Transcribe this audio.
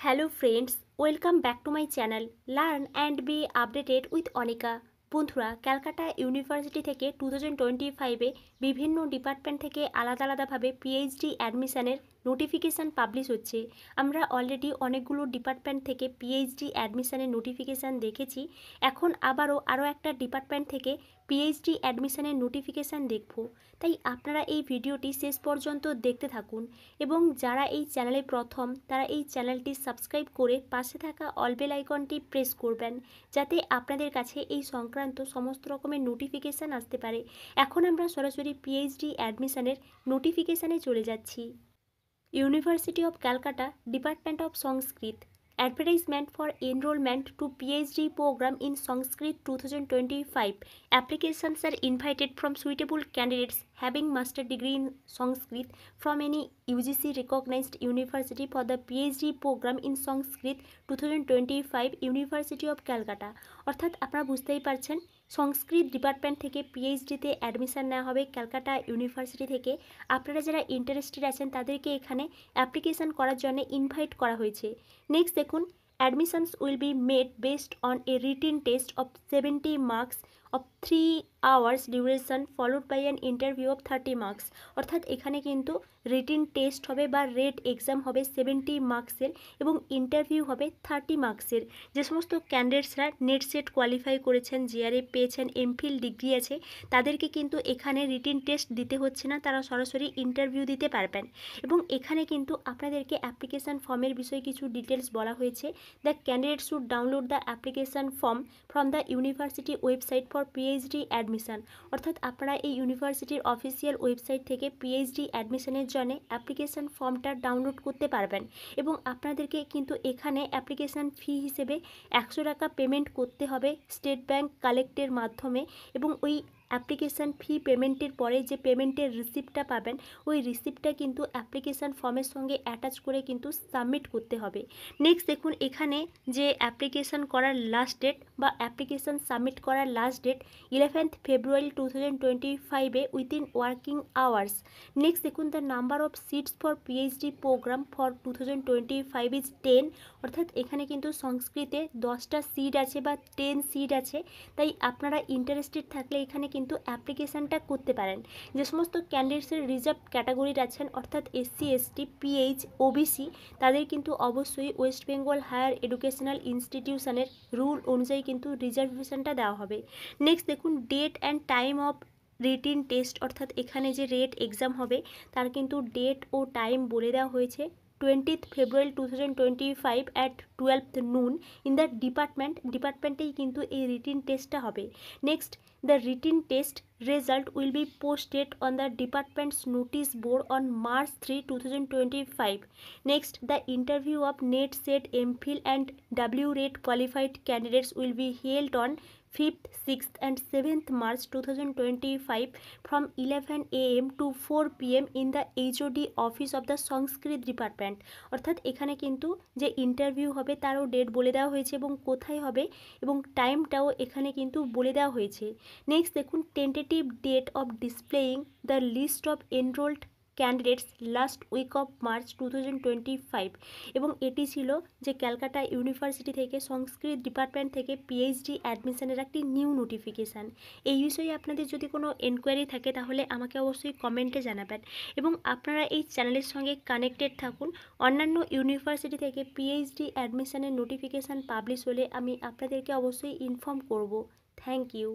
Hello friends, welcome back to my channel learn and B updated with Anika. বন্ধুরা, Calcutta university থেকে 2025-এ বিভিন্ন department থেকে আলাদা আলাদাভাবে পিএইচডি অ্যাডমিশানের নোটিফিকেশান পাবলিশ হচ্ছে। আমরা অলরেডি অনেকগুলো ডিপার্টমেন্ট থেকে পিএইচডি অ্যাডমিশানের নোটিফিকেশান দেখেছি। এখন আরও একটা ডিপার্টমেন্ট থেকে পিএইচডি অ্যাডমিশানের নোটিফিকেশান দেখব। তাই আপনারা এই ভিডিওটি শেষ পর্যন্ত দেখতে থাকুন এবং যারা এই চ্যানেলে প্রথম তারা এই চ্যানেলটি সাবস্ক্রাইব করে পাশে থাকা অল বেল আইকনটি প্রেস করবেন, যাতে আপনাদের কাছে এই সংক্রান্ত সমস্ত রকমের নোটিফিকেশান আসতে পারে। এখন আমরা সরাসরি পিএইচডি অ্যাডমিশানের নোটিফিকেশানে চলে যাচ্ছি। University of Calcutta, department of Sanskrit. Advertisement for enrollment to PhD program in Sanskrit 2025. Applications are invited from suitable candidates having master degree in Sanskrit from any UGC recognized university for the PhD program in Sanskrit 2025, University of Calcutta. অর্থাৎ আপনারা বুঝতেই পারছেন, সংস্কৃত department থেকে পিএইচডিতে admission নেওয়া হবে Calcutta university থেকে। আপনারা যারা ইন্টারেস্টেড আছেন তাদেরকে এখানে অ্যাপ্লিকেশান করার জন্য ইনভাইট করা হয়েছে। নেক্সট দেখুন, admissions will be made based on a written test of 70 marks of 3 hours duration followed by an interview of 30 marks. অর্থাৎ এখানে কিন্তু রিটেন টেস্ট হবে বা রেট এক্সাম হবে 70 মার্কসের এবং ইন্টারভিউ হবে 30 মার্কসের। যে সমস্ত ক্যান্ডিডেটসরা নেট সেট কোয়ালিফাই করেছেন, জিআরএ পেয়েছেন, এমফিল ডিগ্রি আছে, তাদেরকে কিন্তু এখানে রিটেন টেস্ট দিতে হচ্ছে না, তারা সরাসরি ইন্টারভিউ দিতে পারবেন। এবং এখানে কিন্তু আপনাদেরকে অ্যাপ্লিকেশান ফর্মের বিষয়ে কিছু ডিটেলস বলা হয়েছে। The candidate should download the application form from the university website for PhD admission. অর্থাৎ আপনারা এই ইউনিভার্সিটির অফিসিয়াল ওয়েবসাইট থেকে পিএইচডি অ্যাডমিশানের জন্য অ্যাপ্লিকেশান ফর্মটা ডাউনলোড করতে পারবেন। এবং আপনাদেরকে কিন্তু এখানে অ্যাপ্লিকেশান ফি হিসেবে 100 টাকা পেমেন্ট করতে হবে স্টেট ব্যাংক কালেক্টের মাধ্যমে। এবং ওই অ্যাপ্লিকেশান ফি পেমেন্টের পরে যে পেমেন্টের রিসিপ্টটা পাবেন, ওই রিসিপ্টটা কিন্তু অ্যাপ্লিকেশান ফর্মের সঙ্গে অ্যাটাচ করে কিন্তু সাবমিট করতে হবে। নেক্সট দেখুন, এখানে যে অ্যাপ্লিকেশান করার লাস্ট ডেট বা অ্যাপ্লিকেশান সাবমিট করার লাস্ট ডেট 11th February 2025-এ উইদিন ওয়ার্কিং আওয়ার্স। নেক্সট দেখুন, the number of seats for PhD programme for 2025 is 10। অর্থাৎ এখানে কিন্তু সংস্কৃতে 10টা সিট আছে বা 10 সিট আছে। তাই আপনারা ইন্টারেস্টেড থাকলে এখানে কিন্তু অ্যাপ্লিকেশানটা করতে পারেন। যে সমস্ত ক্যান্ডিডেটসের রিজার্ভ ক্যাটাগরির আছেন, অর্থাৎ এসসি এসটি পিএইচ ওবিসি, তাদের কিন্তু অবশ্যই ওয়েস্ট বেঙ্গল হায়ার এডুকেশনাল ইনস্টিটিউশনের রুল অনুযায়ী কিন্তু রিজার্ভেশনটা দেওয়া হবে। নেক্সট দেখুন, date and time of written test. অর্থাৎ এখানে যে রেট এক্সাম হবে তার কিন্তু ডেট ও টাইম বলে দেওয়া হয়েছে। 20th February 2025 at 12 noon in the ডিপার্টমেন্টেই কিন্তু এই রিটিন টেস্টটা হবে। Next, the written test result will be posted on the department's notice board on March 3, 2025. Next, the interview of NET, SET, MPhil and W-rate qualified candidates will be held on 5th, 6th and 7th March 2025 from 11 AM to 4 PM in the HOD office of the Sanskrit department. অর্থাৎ এখানে কিন্তু যে interview হবে তারও date বলে দেওয়া হয়েছে এবং কোথায় হবে এবং টাইমটাও এখানে কিন্তু বলে দেওয়া হয়েছে। নেক্সট দেখুন, tentative date of displaying the list of enrolled candidates last week of March 2025। এবং এটি ছিল যে ক্যালকাটা ইউনিভার্সিটি থেকে সংস্কৃত ডিপার্টমেন্ট থেকে পিএইচডি অ্যাডমিশনের একটি নিউ নোটিফিকেশান। এই বিষয়ে আপনাদের যদি কোনো এনকোয়ারি থাকে তাহলে আমাকে অবশ্যই কমেন্টে জানাবেন এবং আপনারা এই চ্যানেলের সঙ্গে কানেক্টেড থাকুন। অন্যান্য ইউনিভার্সিটি থেকে পিএইচডি অ্যাডমিশনের নোটিফিকেশান পাবলিশ হলে আমি আপনাদেরকে অবশ্যই ইনফর্ম করব। Thank you.